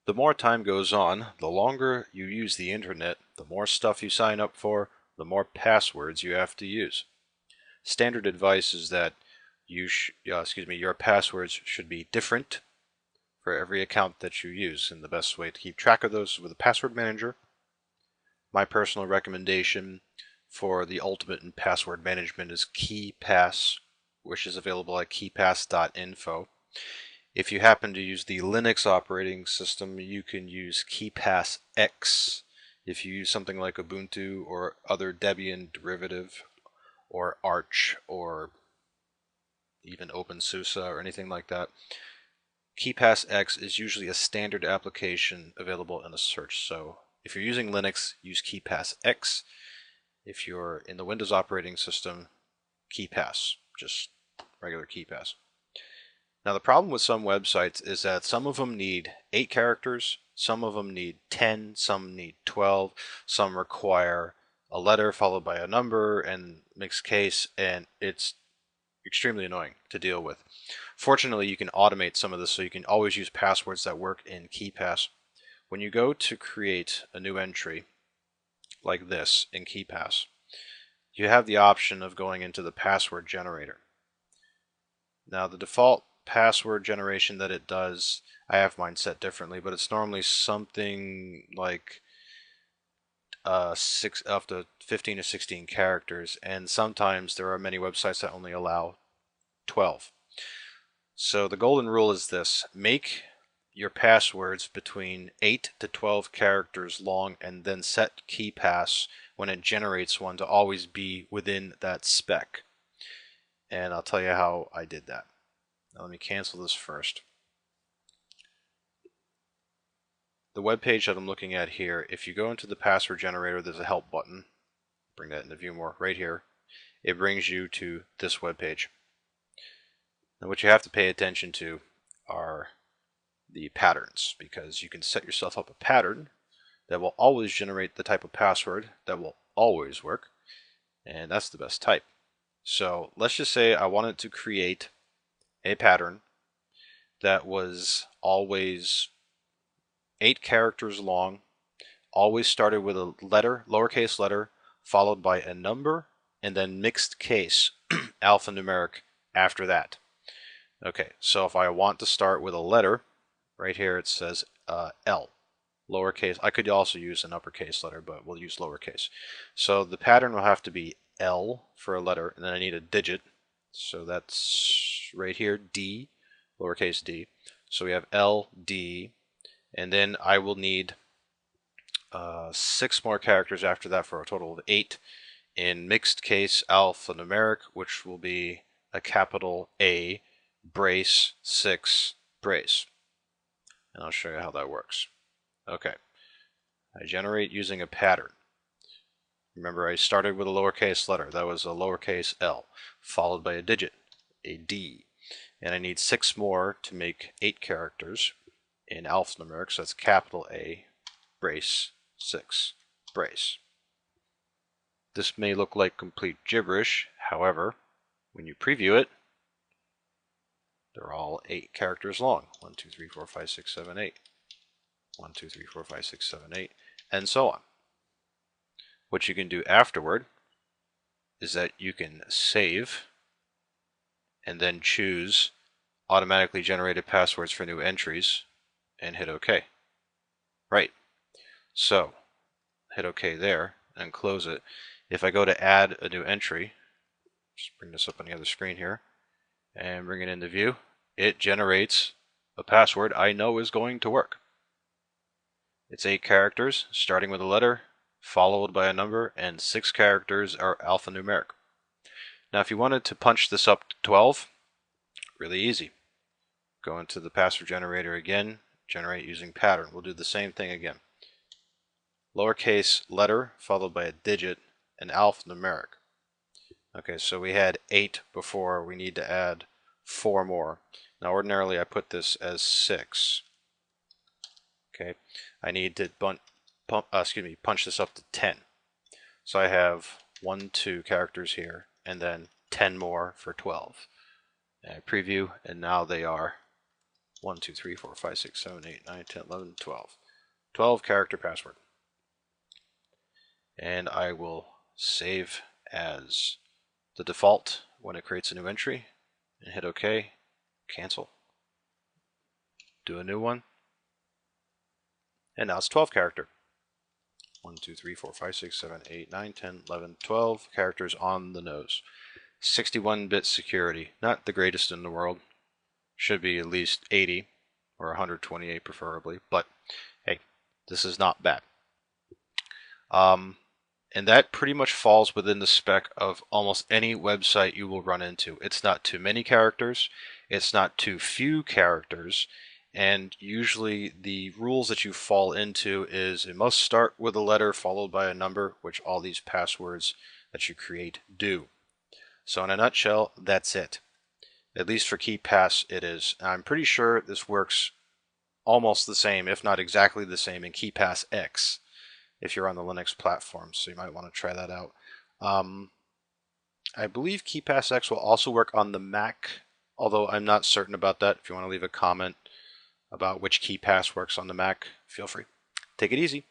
The more time goes on, the longer you use the internet, the more stuff you sign up for, the more passwords you have to use. Standard advice is that your passwords should be different for every account that you use, and the best way to keep track of those is with a password manager. My personal recommendation for the ultimate in password management is KeePass, which is available at keepass.info. If you happen to use the Linux operating system, you can use KeePass X. If you use something like Ubuntu or other Debian derivative or Arch or even OpenSUSE or anything like that, KeePass X is usually a standard application available in a search. So if you're using Linux, use KeePass X. If you're in the Windows operating system, KeePass, just regular KeePass. Now the problem with some websites is that some of them need 8 characters, some of them need 10, some need 12, some require a letter followed by a number and mixed case, and it's extremely annoying to deal with. Fortunately, you can automate some of this so you can always use passwords that work in KeePass. When you go to create a new entry like this in KeePass, you have the option of going into the password generator. Now the default password generation that it does, I have mine set differently, but it's normally something like 6 up to 15 or 16 characters, and sometimes there are many websites that only allow 12. So the golden rule is this: make your passwords between 8 to 12 characters long, and then set KeePass when it generates one to always be within that spec. And I'll tell you how I did that. Now let me cancel this first. The web page that I'm looking at here, if you go into the password generator, there's a help button. Bring that into view more right here. It brings you to this web page. Now what you have to pay attention to are the patterns, because you can set yourself up a pattern that will always generate the type of password that will always work, and that's the best type. So let's just say I wanted to create a pattern that was always 8 characters long, always started with a letter, lowercase letter, followed by a number, and then mixed case, alphanumeric after that. Okay, so if I want to start with a letter, right here it says L, lowercase. I could also use an uppercase letter, but we'll use lowercase. So the pattern will have to be L for a letter, and then I need a digit. So that's right here, D, lowercase d. So we have L, D, and then I will need 6 more characters after that for a total of 8 in mixed case alphanumeric, which will be a capital A, brace, 6, brace. And I'll show you how that works. Okay, I generate using a pattern. Remember, I started with a lowercase letter. That was a lowercase l, followed by a digit, a d. And I need 6 more to make 8 characters in alphanumeric, so that's capital A, brace, 6, brace. This may look like complete gibberish. However, when you preview it, they're all 8 characters long. 1, 2, 3, 4, 5, 6, 7, 8. 1, 2, 3, 4, 5, 6, 7, 8, and so on. What you can do afterward is that you can save and then choose automatically generated passwords for new entries and hit OK. Right. So hit OK there and close it. If I go to add a new entry, just bring this up on the other screen here and bring it into view, it generates a password I know is going to work. It's 8 characters, starting with a letter, followed by a number, and 6 characters are alphanumeric. Now if you wanted to punch this up to 12, really easy. Go into the password generator again, generate using pattern. We'll do the same thing again. Lowercase letter, followed by a digit, and alphanumeric. Okay, so we had 8 before, we need to add 4 more. Now ordinarily I put this as 6. Okay, I need to punch this up to 10. So I have 1, 2 characters here, and then 10 more for 12. And I preview, and now they are 1, 2, 3, 4, 5, 6, 7, 8, 9, 10, 11, 12. 12 character password. And I will save as the default when it creates a new entry and hit OK, cancel. Do a new one. And now it's 12 character. 1, 2, 3, 4, 5, 6, 7, 8, 9, 10, 11, 12 characters on the nose. 61-bit security, not the greatest in the world. Should be at least 80 or 128 preferably, but hey, this is not bad. And that pretty much falls within the spec of almost any website you will run into. It's not too many characters, it's not too few characters, and usually the rules that you fall into is it must start with a letter followed by a number, which all these passwords that you create do. So in a nutshell, that's it. At least for KeePass it is. I'm pretty sure this works almost the same, if not exactly the same, in KeePass X if you're on the Linux platform, so you might want to try that out. I believe KeePass X will also work on the Mac, although I'm not certain about that. If you want to leave a comment about which KeePass works on the Mac, feel free. Take it easy.